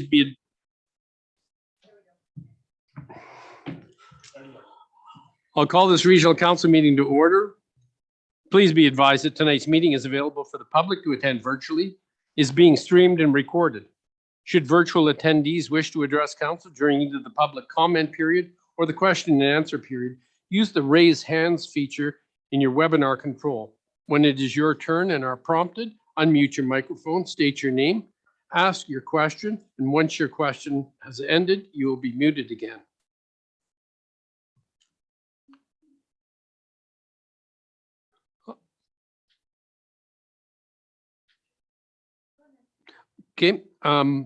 be. I'll call this regional council meeting to order. Please be advised that tonight's meeting is available for the public to attend virtually, is being streamed and recorded. Should virtual attendees wish to address council during either the public comment period or the question and answer period, use the raise hands feature in your webinar control. When it is your turn and are prompted, unmute your microphone, state your name, ask your question, and once your question has ended, you will be muted again. Okay, I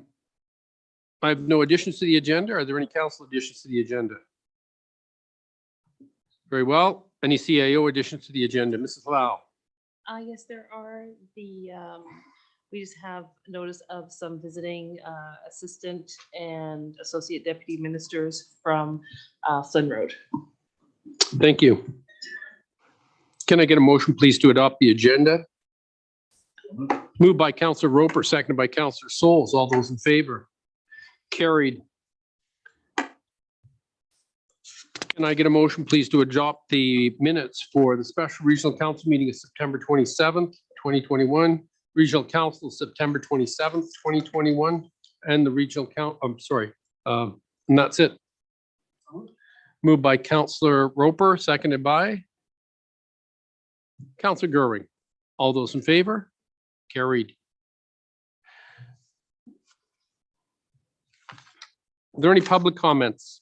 have no additions to the agenda. Are there any council additions to the agenda? Very well. Any CAO additions to the agenda? Mrs. Lau. Yes, there are. We just have notice of some visiting assistant and associate deputy ministers from Flynn Road. Thank you. Can I get a motion, please, to adopt the agenda? Moved by Councillor Roper, seconded by Councillor Souls. All those in favor? Carried. Can I get a motion, please, to adopt the minutes for the special regional council meeting of September 27th, 2021, regional council September 27th, 2021, and the regional and that's it. Moved by Councillor Roper, seconded by Councillor Gerwing. All those in favor? Carried. Are there any public comments?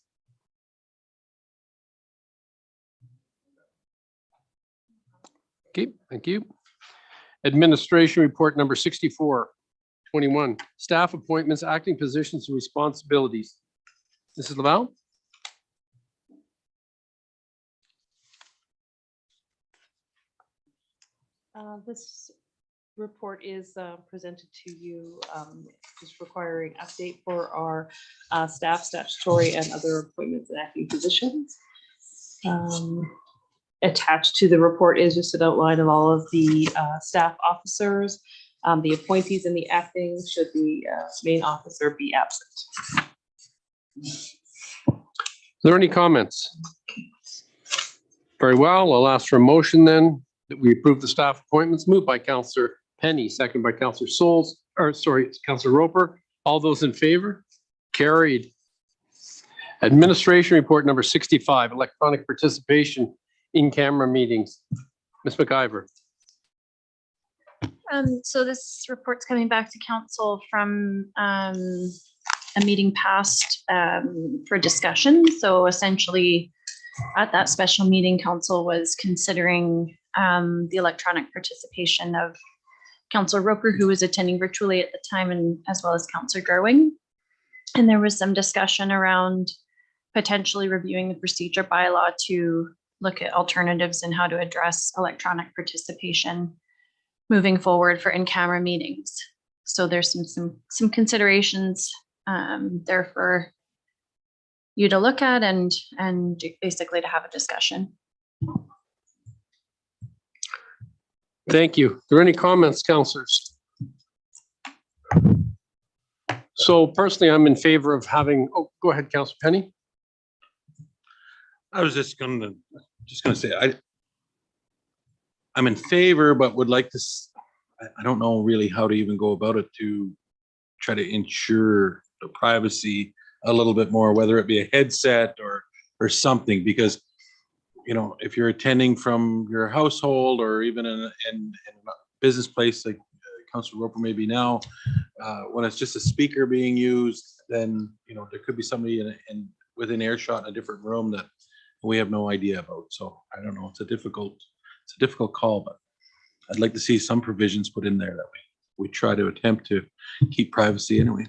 Okay, thank you. Administration report number 6421, staff appointments, acting positions and responsibilities. Mrs. Laval? This report is presented to you, just requiring update for our staff, statutory, and other appointments and acting positions. Attached to the report is just an outline of all of the staff officers, the appointees, and the acting should the main officer be absent. Are there any comments? Very well, I'll ask for a motion then that we approve the staff appointments. Moved by Councillor Penny, second by Councillor Souls, or sorry, Councillor Roper. All those in favor? Carried. Administration report number 65, electronic participation in camera meetings. Ms. McIver. So this report's coming back to council from a meeting past for discussion. So essentially at that special meeting, council was considering the electronic participation of Councillor Roper, who was attending virtually at the time, and as well as Councillor Gerwing. And there was some discussion around potentially reviewing the procedure bylaw to look at alternatives and how to address electronic participation moving forward for in-camera meetings. So there's some considerations there for you to look at and basically to have a discussion. Thank you. Are there any comments, councillors? So personally, I'm in favor of having, oh, go ahead, Councillor Penny. I was just gonna say I'm in favor, but would like to. I don't know really how to even go about it to try to ensure the privacy a little bit more, whether it be a headset or something, because you know, if you're attending from your household or even in a business place like Councillor Roper maybe now, when it's just a speaker being used, then you know there could be somebody in within earshot in a different room that we have no idea about. So I don't know. It's a difficult call, but I'd like to see some provisions put in there that we try to attempt to keep privacy anyway.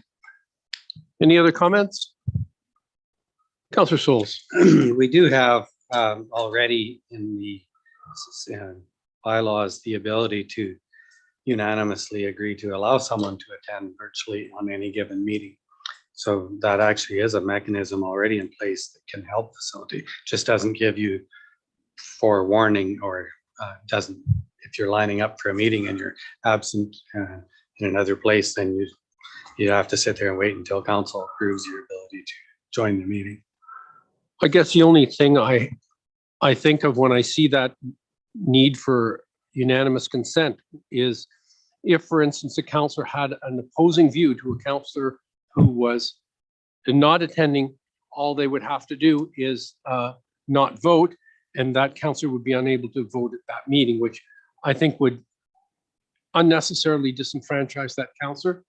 Any other comments? Councillor Souls. We do have already in the bylaws the ability to unanimously agree to allow someone to attend virtually on any given meeting. So that actually is a mechanism already in place that can help facilitate. Just doesn't give you forewarning or doesn't, if you're lining up for a meeting and you're absent in another place, then You have to sit there and wait until council approves your ability to join the meeting. I guess the only thing I think of when I see that need for unanimous consent is if, for instance, a counselor had an opposing view to a counselor who was not attending, all they would have to do is not vote, and that counselor would be unable to vote at that meeting, which I think would unnecessarily disenfranchise that counselor.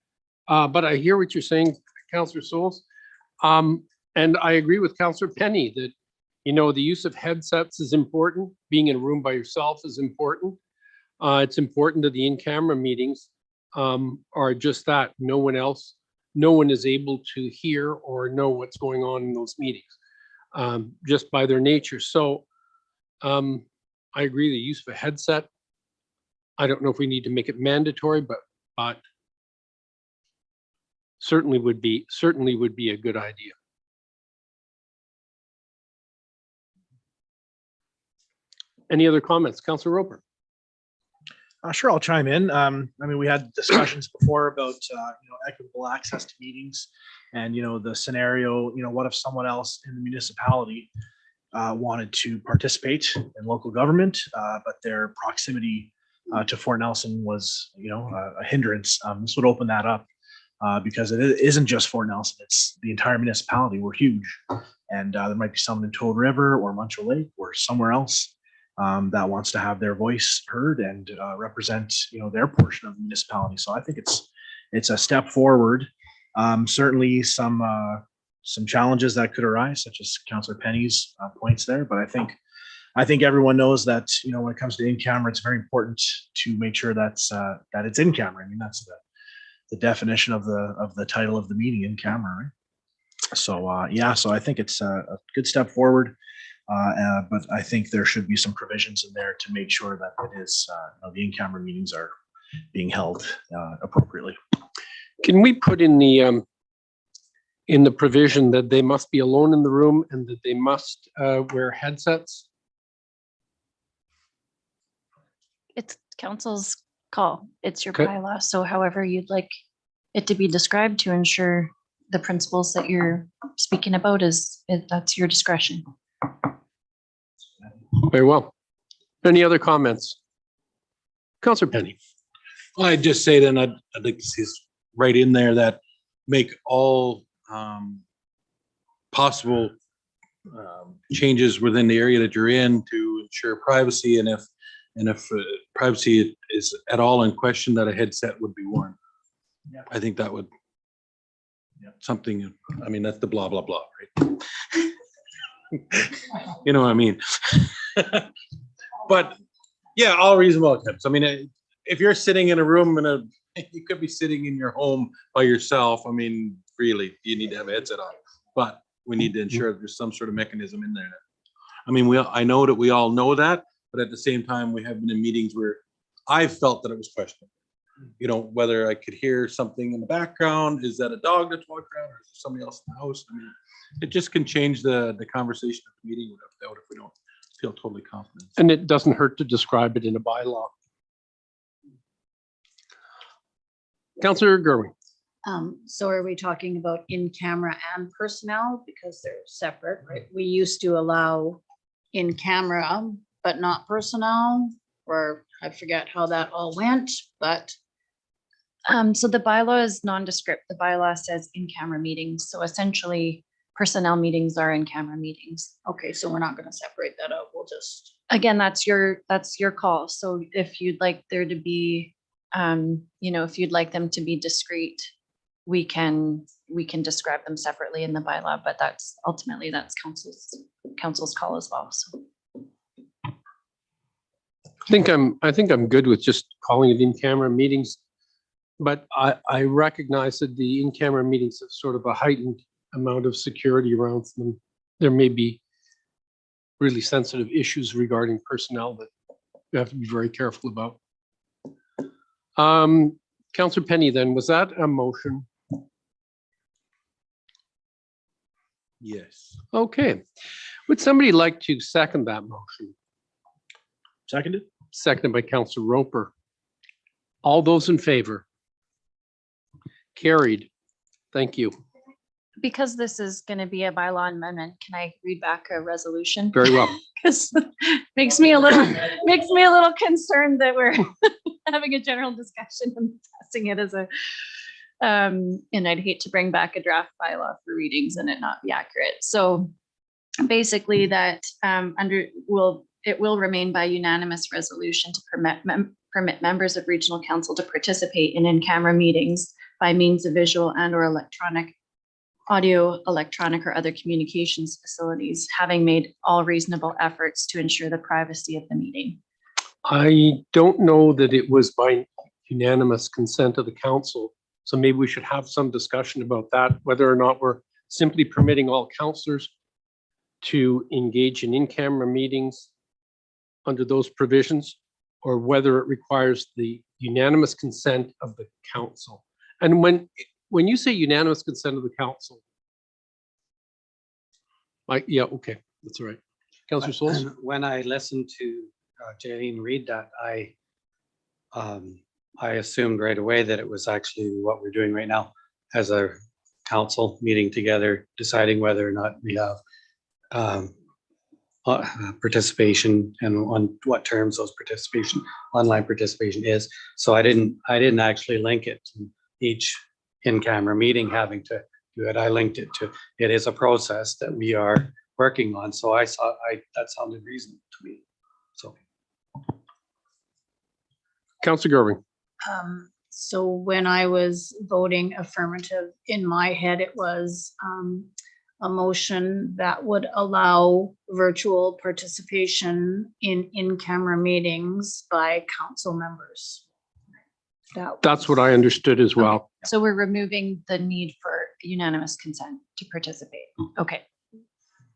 But I hear what you're saying, Counselor Souls. And I agree with Counselor Penny that, you know, the use of headsets is important. Being in a room by yourself is important. It's important that the in-camera meetings are just that. No one is able to hear or know what's going on in those meetings, just by their nature. So I agree, the use of a headset, I don't know if we need to make it mandatory, but certainly would be a good idea. Any other comments? Councilor Roper? Sure, I'll chime in. I mean, we had discussions before about, equitable access to meetings and, the scenario, what if someone else in the municipality wanted to participate in local government, but their proximity to Fort Nelson was, a hindrance. This would open that up because it isn't just Fort Nelson, it's the entire municipality. We're huge. And there might be someone in Toad River or Muncher Lake or somewhere else that wants to have their voice heard and represent, their portion of the municipality. So I think it's a step forward. Certainly some challenges that could arise, such as Councillor Penny's points there. But I think everyone knows that, when it comes to in camera, it's very important to make sure that it's in camera. I mean, that's the definition of the title of the meeting, in camera, right? So so I think it's a good step forward. But I think there should be some provisions in there to make sure that it is the in-camera meetings are being held appropriately. Can we put in the provision that they must be alone in the room and that they must wear headsets? It's council's call. It's your Okay. bylaw. So however you'd like it to be described to ensure the principles that you're speaking about that's your discretion. Very well. Any other comments? Councillor Penny? Well, I'd just say then I'd like to see right in there that make all possible changes within the area that you're in to ensure privacy, and if privacy is at all in question, that a headset would be worn. Yeah. I think that would something. I mean, that's the blah blah blah, right? You know what I mean? But yeah, all reasonable attempts. I mean, if you're sitting in a room you could be sitting in your home by yourself. I mean, really, you need to have a headset on. But we need to ensure that there's some sort of mechanism in there. I mean, I know that we all know that, but at the same time, we have been in meetings where I felt that it was questionable. Whether I could hear something in the background. Is that a dog that's walking around, or is there somebody else in the house? I mean, it just can change the conversation of the meeting without if we don't feel totally confident. And it doesn't hurt to describe it in a bylaw. Councillor Gerwin? So are we talking about in camera and personnel, because they're separate, right? We used to allow in camera, but not personnel, or I forget how that all went, but So the bylaw is nondescript. The bylaw says in-camera meetings. So essentially personnel meetings are in-camera meetings. okay, so we're not going to separate that out. We'll just, Again, that's your call. So if you'd like there to be, if you'd like them to be discreet, we can describe them separately in the bylaw, but that's council's call as well. So I think I'm good with just calling it in-camera meetings, but I recognize that the in-camera meetings have sort of a heightened amount of security around them. There may be really sensitive issues regarding personnel that you have to be very careful about. Councillor Penny, then, was that a motion? Yes. Okay. Would somebody like to second that motion? Seconded? Seconded by Councillor Roper. All those in favor? Carried. Thank you. Because this is going to be a bylaw amendment, can I read back a resolution? Very well. Because makes me a little concerned that we're having a general discussion and passing it as a, and I'd hate to bring back a draft bylaw for readings and it not be accurate. So basically that it will remain by unanimous resolution to permit members of regional council to participate in camera meetings by means of visual and or electronic audio, electronic or other communications facilities, having made all reasonable efforts to ensure the privacy of the meeting. I don't know that it was by unanimous consent of the council. So maybe we should have some discussion about that, whether or not we're simply permitting all councillors to engage in in-camera meetings under those provisions, or whether it requires the unanimous consent of the council. And when you say unanimous consent of the council, yeah, okay, that's all right. Councillor Souls? When I listened to Jaylene read that, I assumed right away that it was actually what we're doing right now as a council meeting together, deciding whether or not we have participation and on what terms those online participation is. So I didn't actually link it to each in-camera meeting having to do it. I linked it to, it is a process that we are working on. So that sounded reasonable to me. So. Councillor Gerwin. So when I was voting affirmative, in my head, it was a motion that would allow virtual participation in-camera meetings by council members. That's what I understood as well. So we're removing the need for unanimous consent to participate. Okay.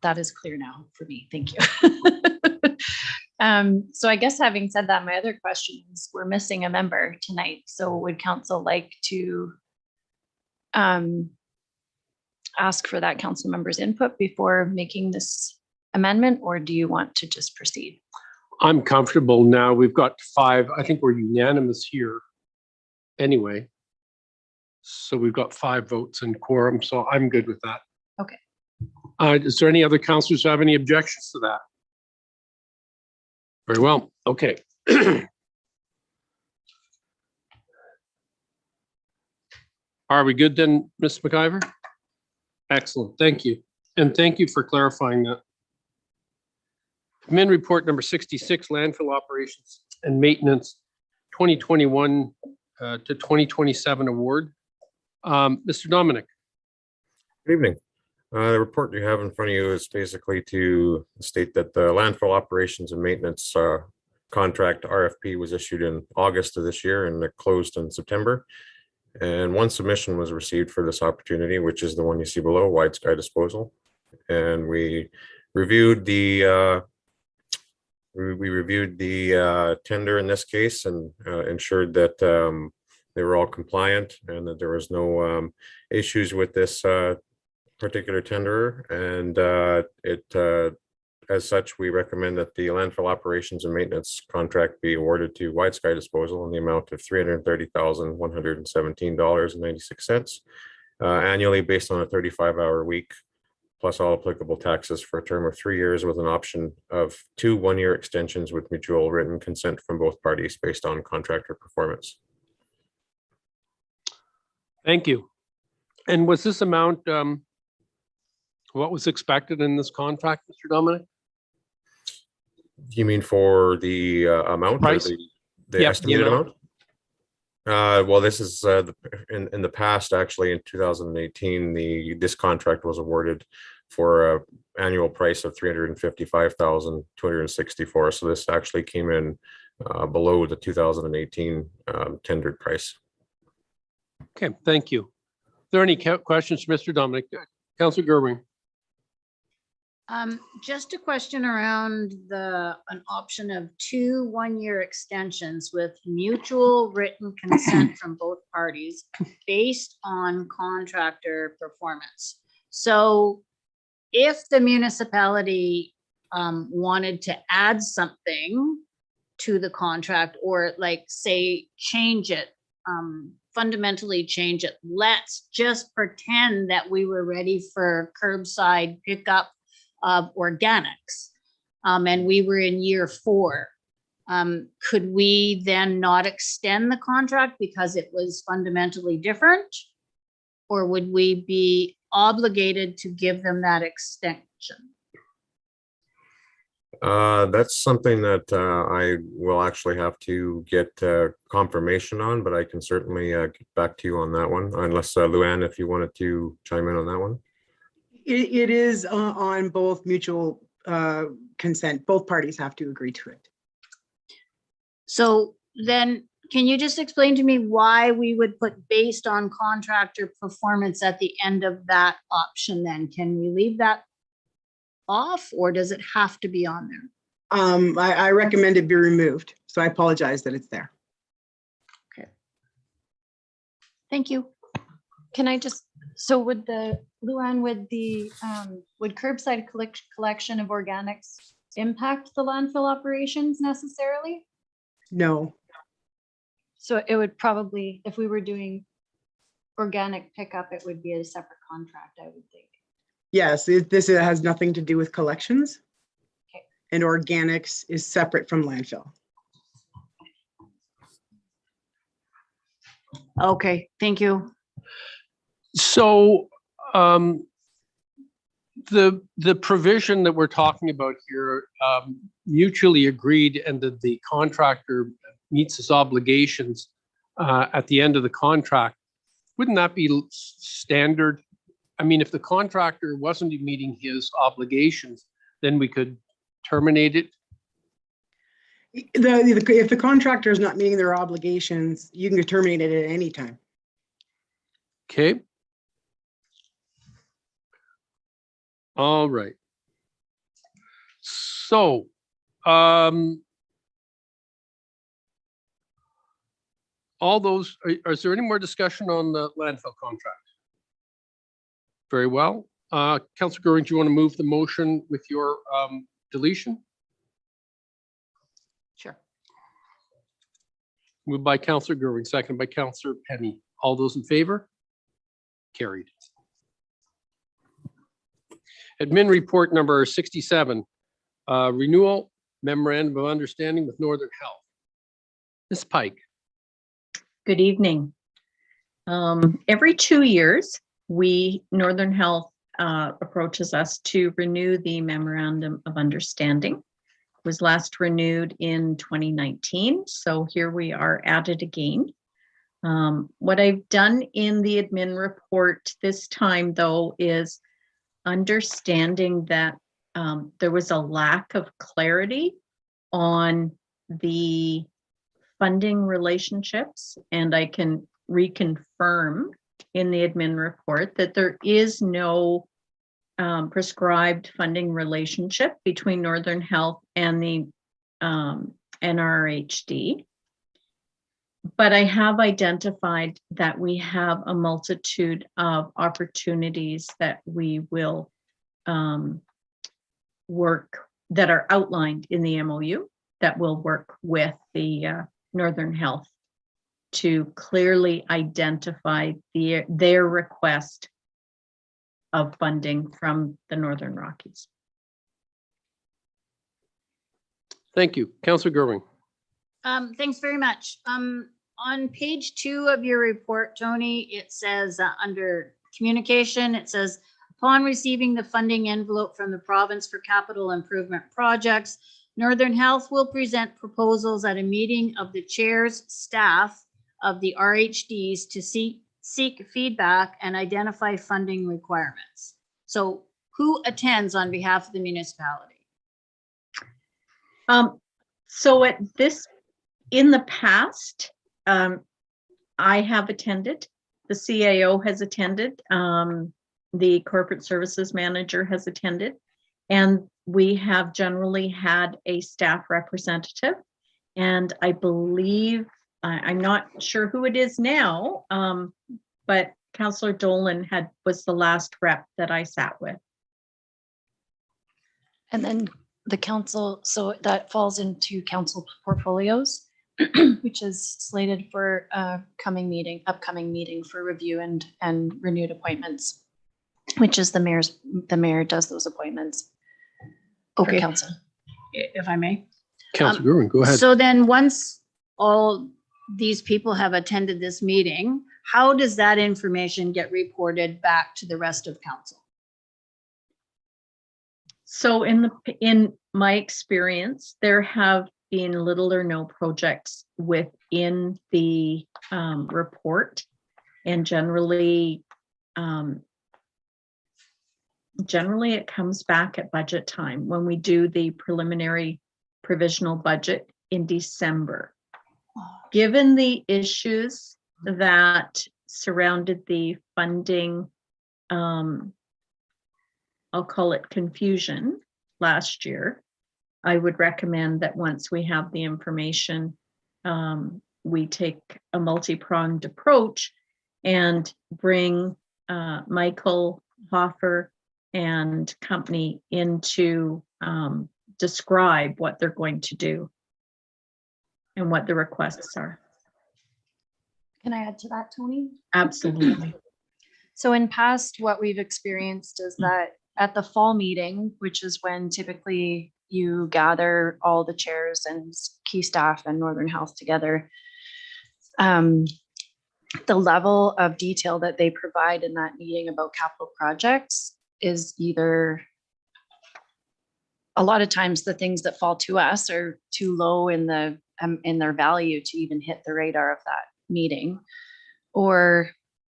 That is clear now for me. Thank you. So I guess having said that, my other question is, we're missing a member tonight. So would council like to ask for that council member's input before making this amendment, or do you want to just proceed? I'm comfortable now. We've got 5. I think we're unanimous here anyway. So we've got 5 votes and quorum, so I'm good with that. Okay. Is there any other councillors who have any objections to that? Very well. Okay. Are we good then, Ms. McIver? Excellent. Thank you. And thank you for clarifying that. Admin report number 66, landfill operations and maintenance 2021 to 2027 award. Mr. Dominic. Good evening. The report you have in front of you is basically to state that the landfill operations and maintenance contract RFP was issued in August of this year and it closed in September. And one submission was received for this opportunity, which is the one you see below, Wide Sky Disposal. And we reviewed the tender in this case and ensured that they were all compliant and that there was no issues with this particular tenderer. And as such, we recommend that the landfill operations and maintenance contract be awarded to Wide Sky Disposal in the amount of $330,117.96 annually, based on a 35-hour week, plus all applicable taxes, for a term of 3 years, with an option of 2 one-year extensions with mutual written consent from both parties based on contractor performance. Thank you. And was this amount what was expected in this contract, Mr. Dominic? You mean for the amount, price? or the estimated amount? Well, this is in the past, actually, in 2018, this contract was awarded for an annual price of $355,264. So this actually came in below the 2018 tendered price. Okay, thank you. Are there any questions for Mr. Dominic? Councillor Gerwin. Just a question around an option of 2 one-year extensions with mutual written consent from both parties based on contractor performance. So if the municipality wanted to add something to the contract, or like say change it fundamentally change it. Let's just pretend that we were ready for curbside pickup of organics. And we were in year 4. Could we then not extend the contract because it was fundamentally different? Or would we be obligated to give them that extension? That's something that I will actually have to get confirmation on, but I can certainly get back to you on that one, unless Luann, if you wanted to chime in on that one. It is on both mutual consent. Both parties have to agree to it. So then, can you just explain to me why we would put based on contractor performance at the end of that option then? Can we leave that off, or does it have to be on there? I recommend it be removed, so I apologize that it's there. Thank you. Can I just, so would Luann, would curbside collection of organics impact the landfill operations necessarily? No, So it would probably, if we were doing organic pickup, it would be a separate contract, I would think. yes, this has nothing to do with collections. Okay. And organics is separate from landfill. Okay, thank you. So the provision that we're talking about here, mutually agreed, and that the contractor meets his obligations at the end of the contract, wouldn't that be standard? I mean, if the contractor wasn't meeting his obligations, then we could terminate it. If the contractor is not meeting their obligations, you can terminate it at any time. Okay. All right. So, all those, is there any more discussion on the landfill contract? Very well. Councillor Goring, do you want to move the motion with your deletion? Sure. Moved by Councillor Goring, seconded by Councillor Penny. All those in favor? Carried. Admin report number 67, renewal memorandum of understanding with Northern Health. Ms. Pike. Good evening. Every 2 years, Northern Health approaches us to renew the memorandum of understanding. It was last renewed in 2019, so here we are at it again. What I've done in the admin report this time, though, is understanding that there was a lack of clarity on the funding relationships, and I can reconfirm in the admin report that there is no prescribed funding relationship between Northern Health and the NRHD. But I have identified that we have a multitude of opportunities that we will work, that are outlined in the MOU, that will work with the Northern Health to clearly identify their request of funding from the Northern Rockies. Thank you. Councillor Goring. Thanks very much. On page 2 of your report, Tony, it says under communication, it says, upon receiving the funding envelope from the province for capital improvement projects, Northern Health will present proposals at a meeting of the chair's staff of the RHDs to seek feedback and identify funding requirements. So who attends on behalf of the municipality? So in the past, I have attended, the CAO has attended, the corporate services manager has attended, and we have generally had a staff representative. And I believe, I'm not sure who it is now, but Councillor Dolan was the last rep that I sat with. And then the council, so that falls into council portfolios. which is slated for upcoming meeting for review and renewed appointments, which is the mayor does those appointments for Okay, council. if I may. Councilor Gruen, go ahead. So then, once all these people have attended this meeting, how does that information get reported back to the rest of council? So in my experience, there have been little or no projects within the report. And generally it comes back at budget time when we do the preliminary provisional budget in December. Given the issues that surrounded the funding, I'll call it confusion last year, I would recommend that once we have the information, we take a multi-pronged approach and bring Michael Hoffer and company in to describe what they're going to do and what the requests are. Can I add to that, Tony? Absolutely. So in past, what we've experienced is that at the fall meeting, which is when typically you gather all the chairs and key staff and Northern Health together, the level of detail that they provide in that meeting about capital projects is either, a lot of times the things that fall to us are too low in their value to even hit the radar of that meeting, or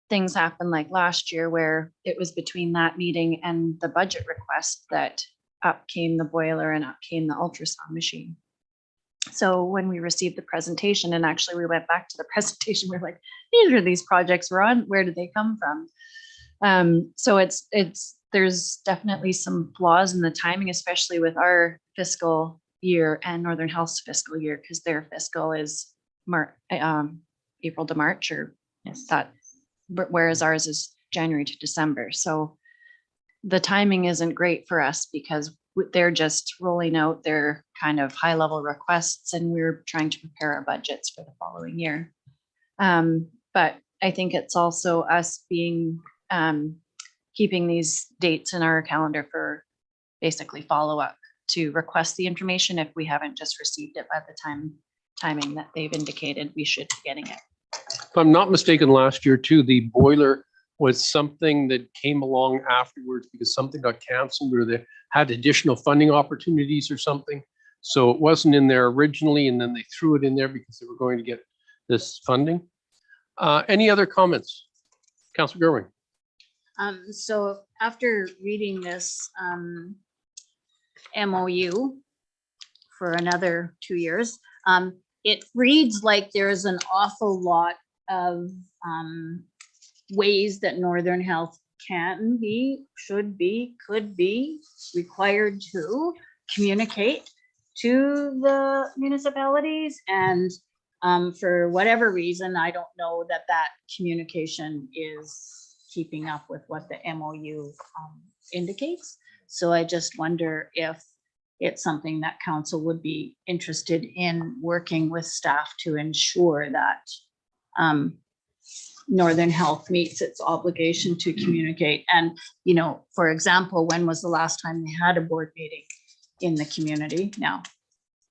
things happen like last year where it was between that meeting and the budget request that up came the boiler and up came the ultrasound machine. So when we received the presentation, and actually we went back to the presentation, we're like, these are these projects we're on, where did they come from? So there's definitely some flaws in the timing, especially with our fiscal year and Northern Health's fiscal year, because their fiscal is April to March, or that, whereas ours is January to December. So the timing isn't great for us because they're just rolling out their kind of high level requests and we're trying to prepare our budgets for the following year. But I think it's also us being, keeping these dates in our calendar for basically follow up to request the information if we haven't just received it by the timing that they've indicated we should be getting it. If I'm not mistaken, last year too, the boiler was something that came along afterwards because something got canceled or they had additional funding opportunities or something. So it wasn't in there originally, and then they threw it in there because they were going to get this funding. Any other comments? Councilor Gerwin. So after reading this MOU for another 2 years, it reads like there's an awful lot of ways that Northern Health can be, should be, could be required to communicate to the municipalities. And for whatever reason, I don't know that communication is keeping up with what the MOU indicates. So I just wonder if it's something that council would be interested in working with staff to ensure that Northern Health meets its obligation to communicate. And, you know, for example, when was the last time they had a board meeting in the community? Now,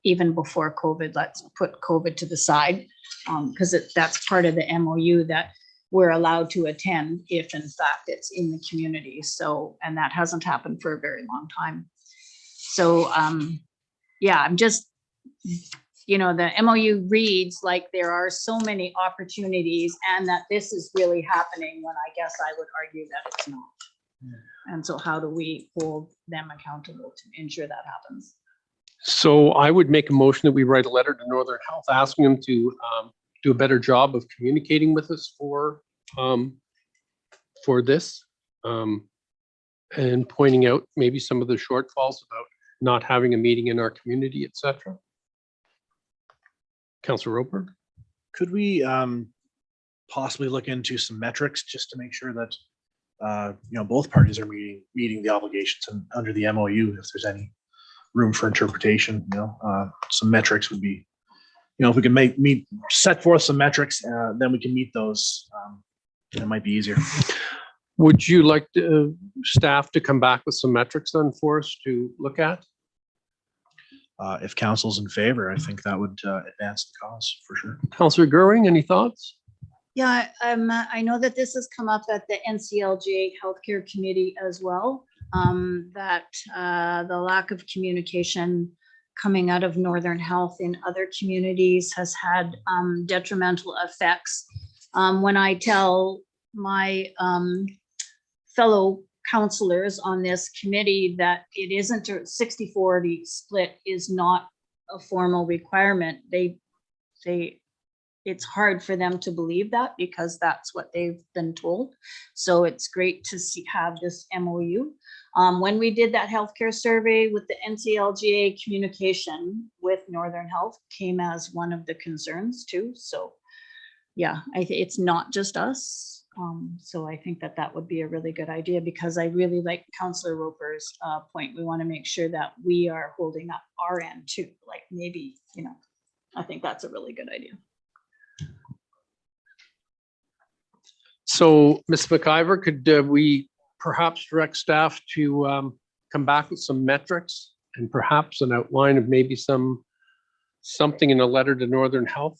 even before COVID, let's put COVID to the side, because that's part of the MOU that we're allowed to attend if in fact it's in the community. So, and that hasn't happened for a very long time. So, yeah, I'm just, you know, the MOU reads like there are so many opportunities and that this is really happening when I guess I would argue that it's not. And so how do we hold them accountable to ensure that happens? So I would make a motion that we write a letter to Northern Health asking them to do a better job of communicating with us for this and pointing out maybe some of the shortfalls about not having a meeting in our community, et cetera. Councilor Roper? Could we possibly look into some metrics just to make sure that you know, both parties are meeting the obligations and under the MOU, if there's any room for interpretation, you know, some metrics would be if we can set forth some metrics, then we can meet those. It might be easier. Would you like staff to come back with some metrics then for us to look at? If council's in favor, I think that would advance the cause for sure. Councillor Goering, any thoughts? Yeah, I know that this has come up at the NCLGA Healthcare Committee as well, that the lack of communication coming out of Northern Health in other communities has had detrimental effects. When I tell my fellow counselors on this committee that it isn't a 60-40 split is not a formal requirement, it's hard for them to believe that because that's what they've been told. So it's great to have this MOU. When we did that healthcare survey with the NCLGA, communication with Northern Health came as one of the concerns too. So yeah, it's not just us. So I think that would be a really good idea because I really like Councillor Roper's point. We want to make sure that we are holding up our end too. Like maybe, I think that's a really good idea. So, Ms. McIver, could we perhaps direct staff to come back with some metrics and perhaps an outline of maybe something in a letter to Northern Health?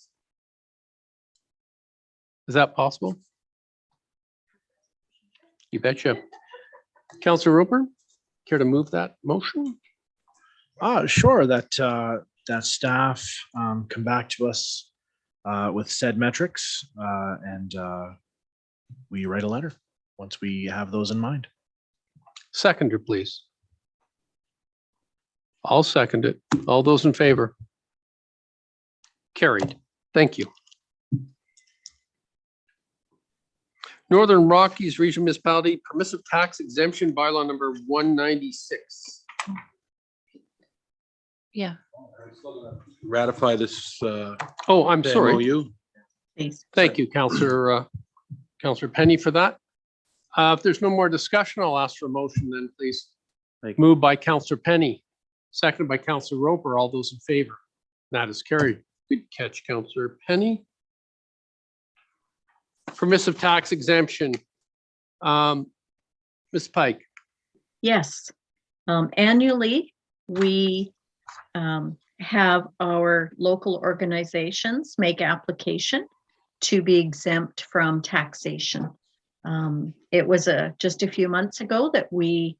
Is that possible? You betcha. Councillor Roper, care to move that motion? Sure, that staff come back to us with said metrics and we write a letter once we have those in mind. Seconder, please. I'll second it. All those in favor? Carried. Thank you. Northern Rockies Regional Municipality Permissive Tax Exemption Bylaw number 196. Yeah. Ratify this. Oh, I'm sorry. MOU. Please. Thank you, Councillor Penny, for that. If there's no more discussion, I'll ask for a motion then, please. Moved by Councillor Penny, seconded by Councillor Roper. All those in favor? That is carried. Good catch, Councillor Penny. Permissive tax exemption. Ms. Pike. Yes. Annually, we have our local organizations make application to be exempt from taxation. It was just a few months ago that we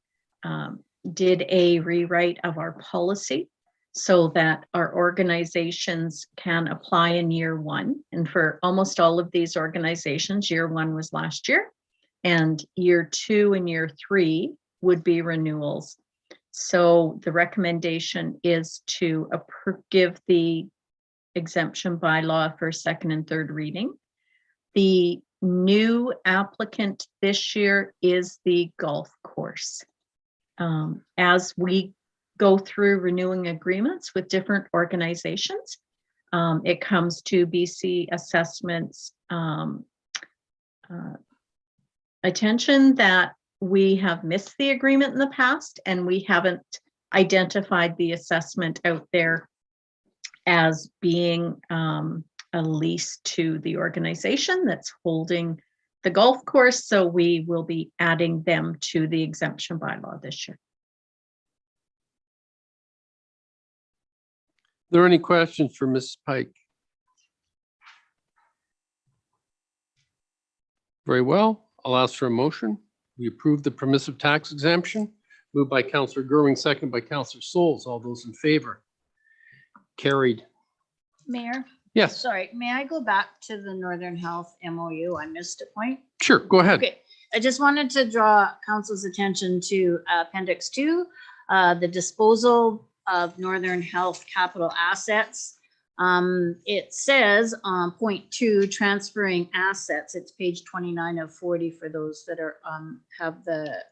did a rewrite of our policy so that our organizations can apply in year one. And for almost all of these organizations, year one was last year, and year two and year three would be renewals. So the recommendation is to give the exemption bylaw for second and third reading. The new applicant this year is the golf course. As we go through renewing agreements with different organizations, it comes to BC Assessment's attention that we have missed the agreement in the past and we haven't identified the assessment out there as being a lease to the organization that's holding the golf course. So we will be adding them to the exemption bylaw this year. Are there any questions for Ms. Pike? Very well. I'll ask for a motion. We approve the permissive tax exemption. Moved by Councillor Goering, second by Councillor Souls. All those in favor? Carried. Mayor? Yes, Sorry, may I go back to the Northern Health MOU? I missed a point. sure. Go ahead. Okay, I just wanted to draw council's attention to Appendix 2, the disposal of Northern Health capital assets. It says on point 2, transferring assets. It's page 29 of 40 for those that are have the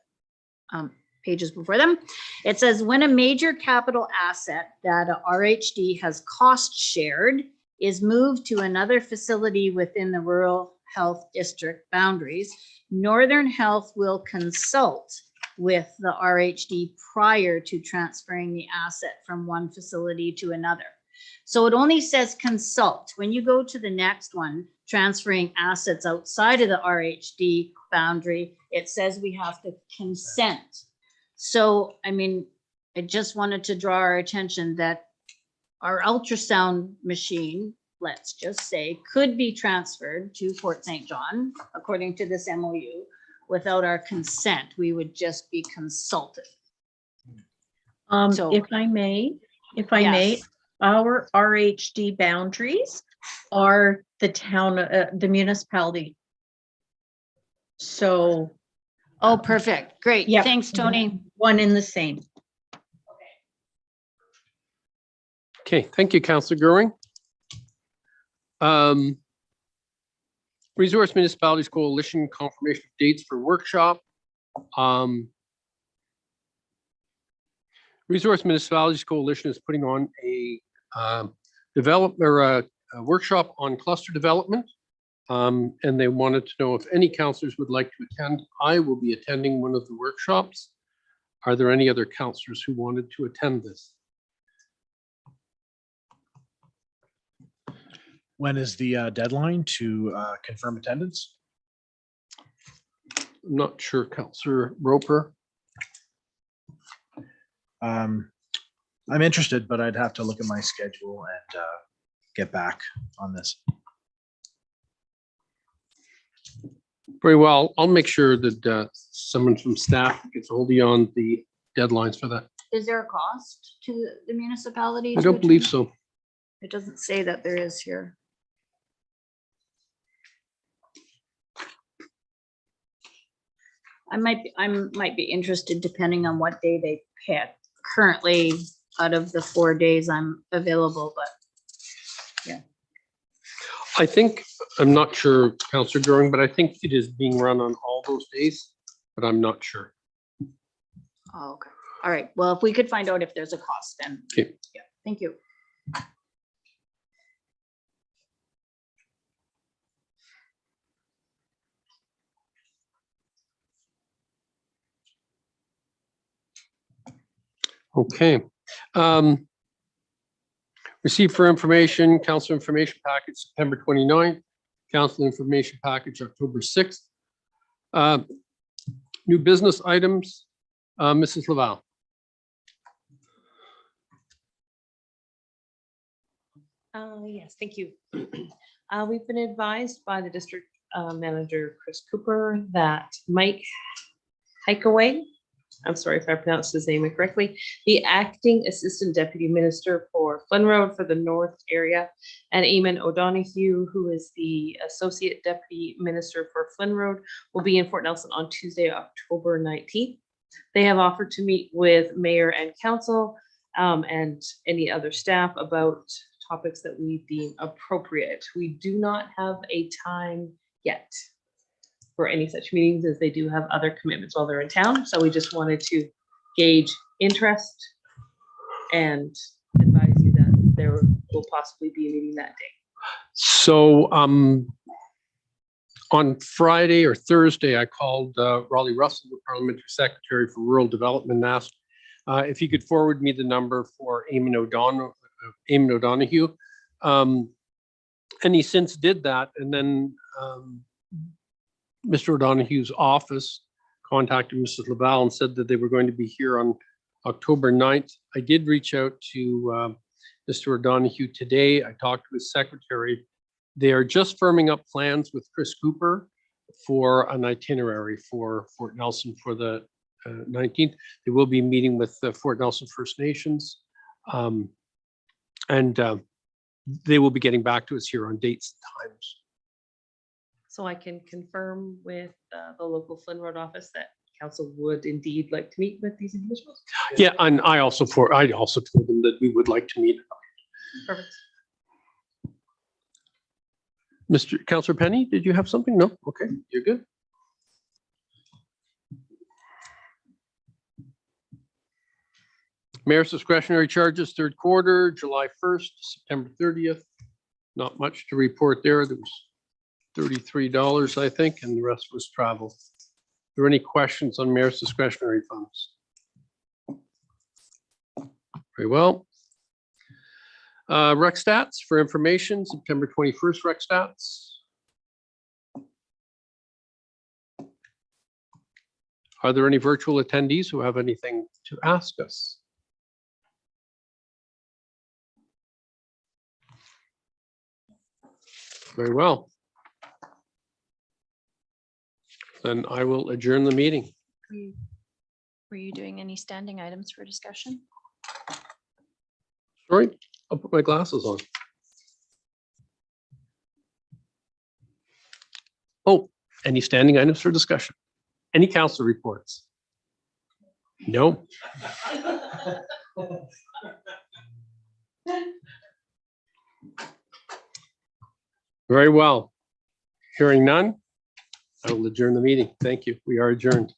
pages before them. It says when a major capital asset that a RHD has cost shared is moved to another facility within the rural health district boundaries, Northern Health will consult with the RHD prior to transferring the asset from one facility to another. So it only says consult. When you go to the next one, transferring assets outside of the RHD boundary, it says we have to consent. So, I mean, I just wanted to draw our attention that our ultrasound machine, let's just say, could be transferred to Fort St. John, according to this MOU. Without our consent, we would just be consulted. So- If I may, Yes. our RHD boundaries are the town, the municipality. So Oh, perfect. Great. Yeah. Thanks, Tony. one in the same. Okay, thank you, Councillor Goering. Resource Municipalities Coalition confirmation of dates for workshop. Resource Municipalities Coalition is putting on a a workshop on cluster development. And they wanted to know if any councillors would like to attend. I will be attending one of the workshops. Are there any other councillors who wanted to attend this? When is the deadline to confirm attendance? I'm not sure, Councillor Roper. I'm interested, but I'd have to look at my schedule and get back on this. Very well. I'll make sure that someone from staff gets hold of you on the deadlines for that. Is there a cost to the municipality? I to don't believe attend? so. It doesn't say that there is here. I might be interested depending on what day they pick. Currently, out of the 4 days I'm available, but I think, I'm not sure, Councillor Goring, but I think it is being run on all those days, but I'm not sure. oh, okay. All right. Well, if we could find out if there's a cost, then. Okay. Yeah, thank you. Okay. Received for information, council information package September 29th, council information package October 6th. New business items, Mrs. Laval. Yes, thank you. We've been advised by the district manager, Chris Cooper, that Mike Hikeaway, I'm sorry if I pronounced his name incorrectly, the acting assistant deputy minister for Flynn Road for the north area, and Eamon O'Donoghue, who is the associate deputy minister for Flynn Road, will be in Fort Nelson on Tuesday, October 19th. They have offered to meet with mayor and council and any other staff about topics that we deem appropriate. We do not have a time yet for any such meetings, as they do have other commitments while they're in town. So we just wanted to gauge interest and advise you that there will possibly be a meeting that day. So on Friday or Thursday, I called Raleigh Russell, the Parliamentary Secretary for Rural Development, and asked if he could forward me the number for Eamon O'Donoghue. And he since did that. And then Mr. O'Donoghue's office contacted Mrs. Laval and said that they were going to be here on October 9th. I did reach out to Mr. O'Donoghue today. I talked to his secretary. They are just firming up plans with Chris Cooper for an itinerary for Fort Nelson for the 19th. They will be meeting with the Fort Nelson First Nations. And they will be getting back to us here on dates and times. So I can confirm with the local Flynn Road office that council would indeed like to meet with these individuals. Yeah, and I also told them that we would like to meet. Perfect. Mr. Councillor Penny, did you have something? No? Okay, you're good. Mayor's discretionary charges, third quarter, July 1st, September 30th. Not much to report there. There was $33, I think, and the rest was travel. Are there any questions on mayor's discretionary funds? Very well. Rec stats for information, September 21st rec stats. Are there any virtual attendees who have anything to ask us? Very well. Then I will adjourn the meeting. Were you doing any standing items for discussion? Sorry, I'll put my glasses on. Oh, any standing items for discussion? Any council reports? No. Very well. Hearing none, I will adjourn the meeting. Thank you. We are adjourned.